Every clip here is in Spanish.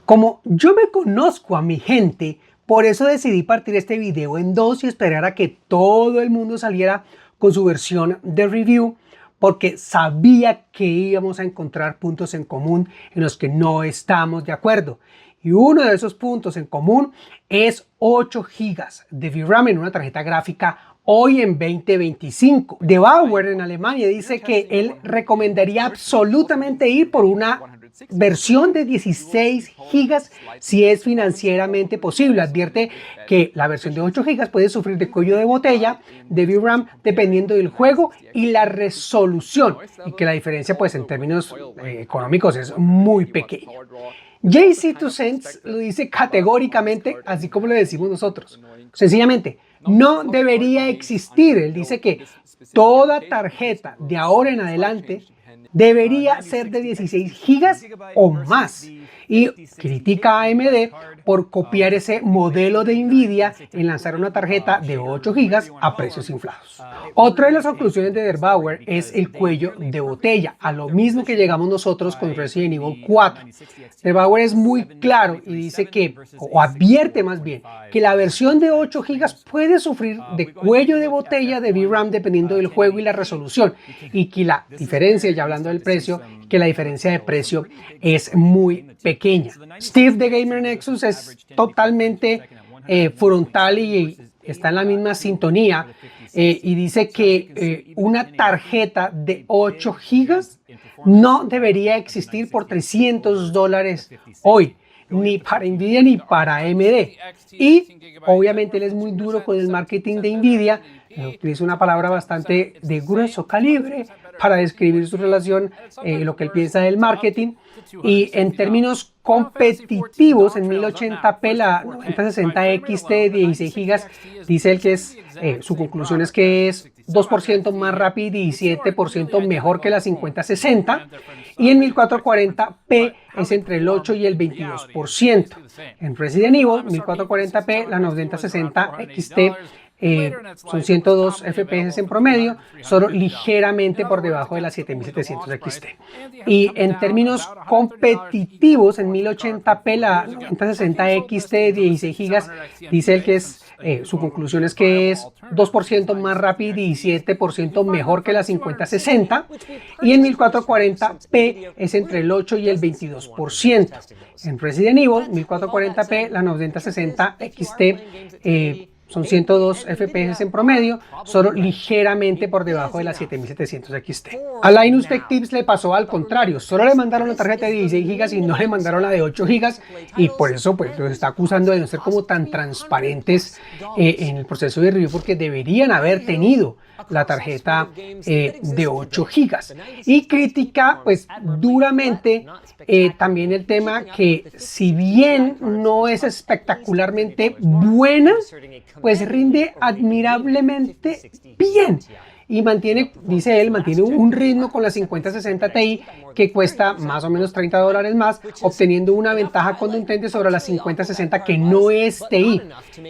Como yo me conozco a mi gente, por eso decidí partir este video en dos y esperar a que todo el mundo saliera con su versión de review, porque sabía que íbamos a encontrar puntos en común en los que no estamos de acuerdo. Y uno de esos puntos en común es 8 GB de VRAM en una tarjeta gráfica hoy en 2025. Debauer en Alemania dice que él recomendaría absolutamente ir por una versión de 16 GB si es financieramente posible. Advierte que la versión de 8 GB puede sufrir de cuello de botella de VRAM dependiendo del juego y la resolución, y que la diferencia pues en términos económicos es muy pequeña. JC2Cents lo dice categóricamente, así como lo decimos nosotros. Sencillamente, no debería existir. Él dice que toda tarjeta de ahora en adelante debería ser de 16 GB o más, y critica a AMD por copiar ese modelo de Nvidia en lanzar una tarjeta de 8 GB a precios inflados. Otra de las conclusiones de Debauer es el cuello de botella, a lo mismo que llegamos nosotros con Resident Evil 4. Debauer es muy claro y dice que, o advierte más bien, que la versión de 8 GB puede sufrir de cuello de botella de VRAM dependiendo del juego y la resolución, y que la diferencia, ya hablando del precio, que la diferencia de precio es muy pequeña. Steve de Gamer Nexus es totalmente frontal y está en la misma sintonía, y dice que una tarjeta de 8 GB no debería existir por $300 hoy, ni para Nvidia ni para AMD. Y obviamente él es muy duro con el marketing de Nvidia, utiliza una palabra bastante de grueso calibre para describir su relación, lo que él piensa del marketing. Y en términos competitivos, en 1080p la 9060 XT de 16 GB, dice él que es, su conclusión es que es 2% más rápido y 17% mejor que la 5060, y en 1440p es entre el 8 y el 22%. En Resident Evil 1440p la 9060 XT son 102 FPS en promedio, solo ligeramente por debajo de las 7700 XT. Y en términos competitivos, en 1080p la 9060 XT de 16 GB, dice él que es, su conclusión es que es 2% más rápido y 17% mejor que la 5060, y en 1440p es entre el 8 y el 22%. En Resident Evil 1440p la 9060 XT son 102 FPS en promedio, solo ligeramente por debajo de las 7700 XT. A Linus Tech Tips le pasó al contrario, solo le mandaron la tarjeta de 16 GB y no le mandaron la de 8 GB, y por eso pues los está acusando de no ser como tan transparentes en el proceso de review, porque deberían haber tenido la tarjeta de 8 GB. Y critica pues duramente también el tema que, si bien no es espectacularmente buena, pues rinde admirablemente bien y mantiene, dice él, mantiene un ritmo con la 5060 Ti que cuesta más o menos $30 más, obteniendo una ventaja contundente sobre la 5060 que no es Ti.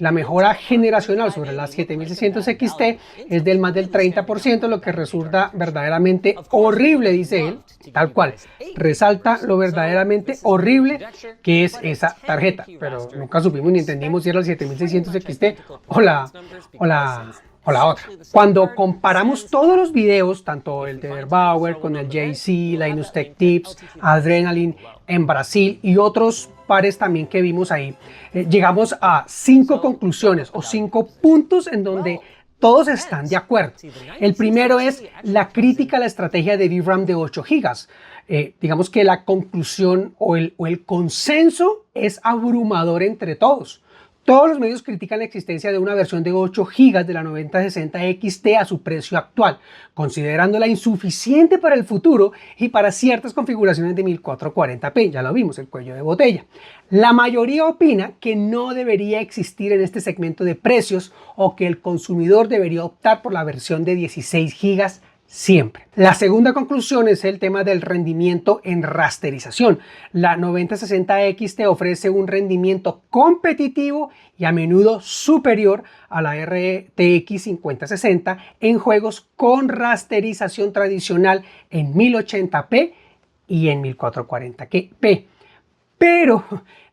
La mejora generacional sobre la 7600 XT es del más del 30%, lo que resulta verdaderamente horrible, dice él, tal cual. Resalta lo verdaderamente horrible que es esa tarjeta, pero nunca supimos ni entendimos si era el 7600 XT o la otra. Cuando comparamos todos los videos, tanto el de Debauer con el JC, Linus Tech Tips, Adrenaline en Brasil y otros pares también que vimos ahí, llegamos a 5 conclusiones o 5 puntos en donde todos están de acuerdo. El primero es la crítica a la estrategia de VRAM de 8 GB. Digamos que la conclusión o el consenso es abrumador entre todos. Todos los medios critican la existencia de una versión de 8 GB de la 9060 XT a su precio actual, considerándola insuficiente para el futuro y para ciertas configuraciones de 1440p, ya lo vimos, el cuello de botella. La mayoría opina que no debería existir en este segmento de precios, o que el consumidor debería optar por la versión de 16 GB siempre. La segunda conclusión es el tema del rendimiento en rasterización. La 9060 XT ofrece un rendimiento competitivo y a menudo superior a la RTX 5060 en juegos con rasterización tradicional en 1080p y en 1440p. Pero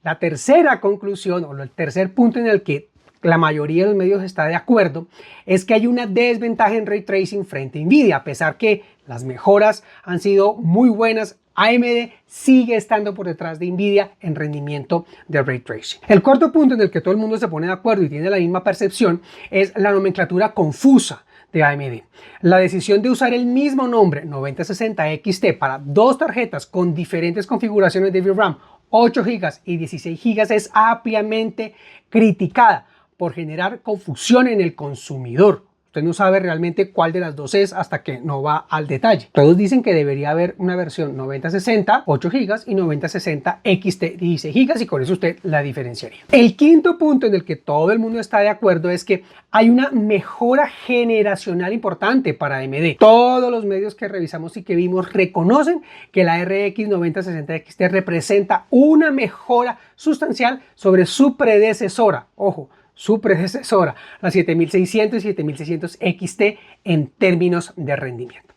la tercera conclusión o el tercer punto en el que la mayoría de los medios está de acuerdo es que hay una desventaja en Ray Tracing frente a Nvidia. A pesar que las mejoras han sido muy buenas, AMD sigue estando por detrás de Nvidia en rendimiento de Ray Tracing. El cuarto punto en el que todo el mundo se pone de acuerdo y tiene la misma percepción es la nomenclatura confusa de AMD. La decisión de usar el mismo nombre 9060 XT para dos tarjetas con diferentes configuraciones de VRAM, 8 GB y 16 GB, es ampliamente criticada por generar confusión en el consumidor. Usted no sabe realmente cuál de las dos es hasta que no va al detalle. Todos dicen que debería haber una versión 9060 8 GB y 9060 XT 16 GB y con eso usted la diferenciaría. El quinto punto en el que todo el mundo está de acuerdo es que hay una mejora generacional importante para AMD. Todos los medios que revisamos y que vimos reconocen que la RX 9060 XT representa una mejora sustancial sobre su predecesora. Ojo, su predecesora, la 7600 y 7600 XT en términos de rendimiento.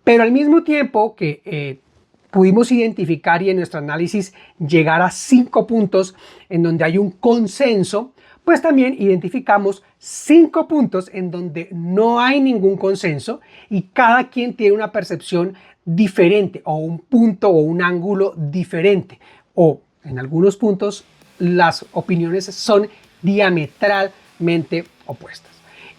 Pero al mismo tiempo que pudimos identificar y en nuestro análisis llegar a 5 puntos en donde hay un consenso, pues también identificamos 5 puntos en donde no hay ningún consenso y cada quien tiene una percepción diferente o un punto o un ángulo diferente, o en algunos puntos las opiniones son diametralmente opuestas.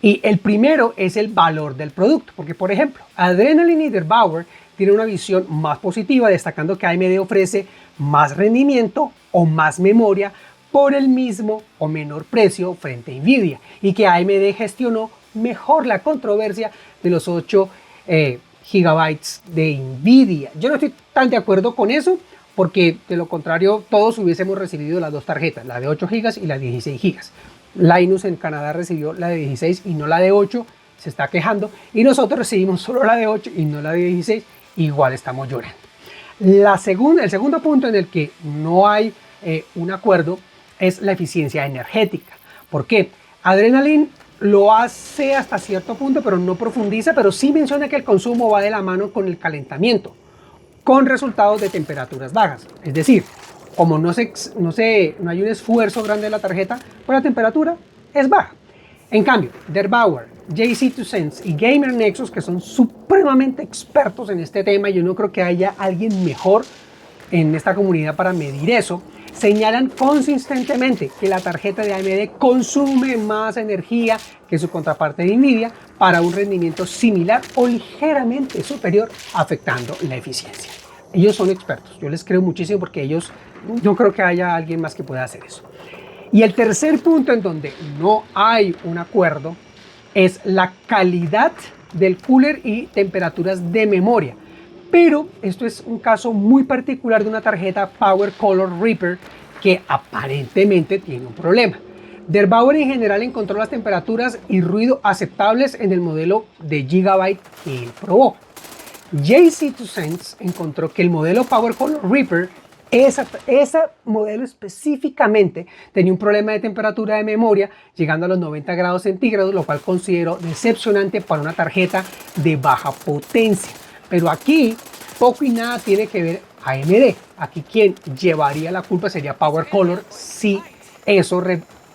Y el primero es el valor del producto, porque por ejemplo, Adrenalin y Debauer tienen una visión más positiva, destacando que AMD ofrece más rendimiento o más memoria por el mismo o menor precio frente a Nvidia, y que AMD gestionó mejor la controversia de los 8 GB de Nvidia. Yo no estoy tan de acuerdo con eso, porque de lo contrario todos hubiésemos recibido las dos tarjetas, la de 8 GB y la de 16 GB. Linus en Canadá recibió la de 16 y no la de 8, se está quejando, y nosotros recibimos solo la de 8 y no la de 16, igual estamos llorando. El segundo punto en el que no hay un acuerdo es la eficiencia energética. ¿Por qué? Adrenalin lo hace hasta cierto punto, pero no profundiza, pero sí menciona que el consumo va de la mano con el calentamiento, con resultados de temperaturas bajas. Es decir, como no hay un esfuerzo grande de la tarjeta, pues la temperatura es baja. En cambio, Debauer, JC2Sense y Gamer Nexus, que son supremamente expertos en este tema, yo no creo que haya alguien mejor en esta comunidad para medir eso, señalan consistentemente que la tarjeta de AMD consume más energía que su contraparte de Nvidia para un rendimiento similar o ligeramente superior, afectando la eficiencia. Ellos son expertos, yo les creo muchísimo porque ellos, no creo que haya alguien más que pueda hacer eso. Y el tercer punto en donde no hay un acuerdo es la calidad del cooler y temperaturas de memoria. Pero esto es un caso muy particular de una tarjeta Power Color Reaper que aparentemente tiene un problema. Debauer en general encontró las temperaturas y ruido aceptables en el modelo de Gigabyte que él probó. JC2Sense encontró que el modelo Power Color Reaper, ese modelo específicamente, tenía un problema de temperatura de memoria llegando a los 90 grados centígrados, lo cual considero decepcionante para una tarjeta de baja potencia. Pero aquí poco y nada tiene que ver AMD. Aquí quien llevaría la culpa sería Power Color si eso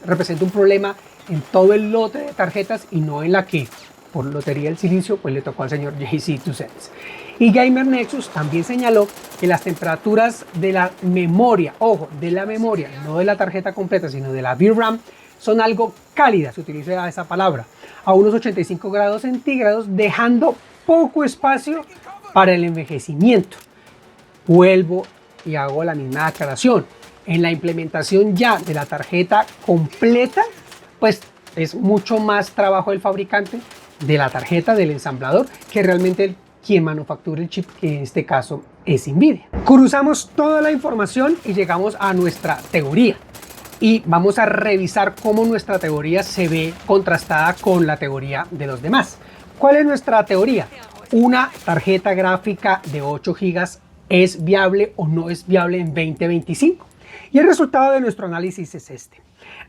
representa un problema en todo el lote de tarjetas y no en la que, por lotería del silicio, pues le tocó al señor JC2Sense. Y Gamer Nexus también señaló que las temperaturas de la memoria, ojo, de la memoria, no de la tarjeta completa, sino de la VRAM, son algo cálidas, se utiliza esa palabra, a unos 85 grados centígrados, dejando poco espacio para el envejecimiento. Vuelvo y hago la misma aclaración. En la implementación ya de la tarjeta completa, pues es mucho más trabajo del fabricante de la tarjeta, del ensamblador, que realmente quien manufactura el chip, que en este caso es Nvidia. Cruzamos toda la información y llegamos a nuestra teoría. Y vamos a revisar cómo nuestra teoría se ve contrastada con la teoría de los demás. ¿Cuál es nuestra teoría? ¿Una tarjeta gráfica de 8 GB es viable o no es viable en 2025? Y el resultado de nuestro análisis es este.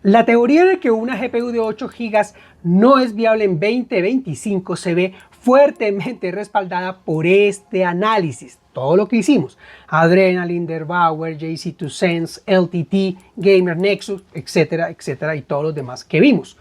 La teoría de que una GPU de 8 GB no es viable en 2025 se ve fuertemente respaldada por este análisis. Todo lo que hicimos, Adrenaline, Debauer, JC2 Sense, LTT, Gamer Nexus, etcétera, etcétera, y todos los demás que vimos.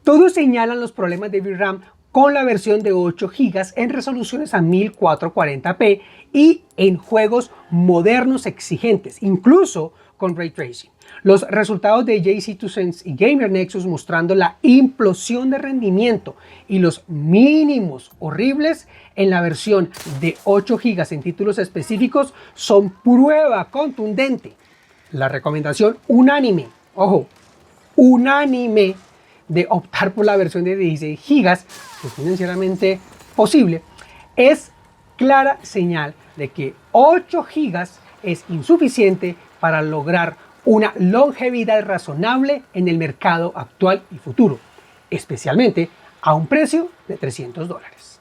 Todos señalan los problemas de VRAM con la versión de 8 GB en resoluciones a 1440p y en juegos modernos exigentes, incluso con Ray Tracing. Los resultados de JC2 Sense y Gamer Nexus mostrando la implosión de rendimiento y los mínimos horribles en la versión de 8 GB en títulos específicos son prueba contundente. La recomendación unánime, ojo, unánime, de optar por la versión de 16 GB, que es financieramente posible, es clara señal de que 8 GB es insuficiente para lograr una longevidad razonable en el mercado actual y futuro, especialmente a un precio de $300.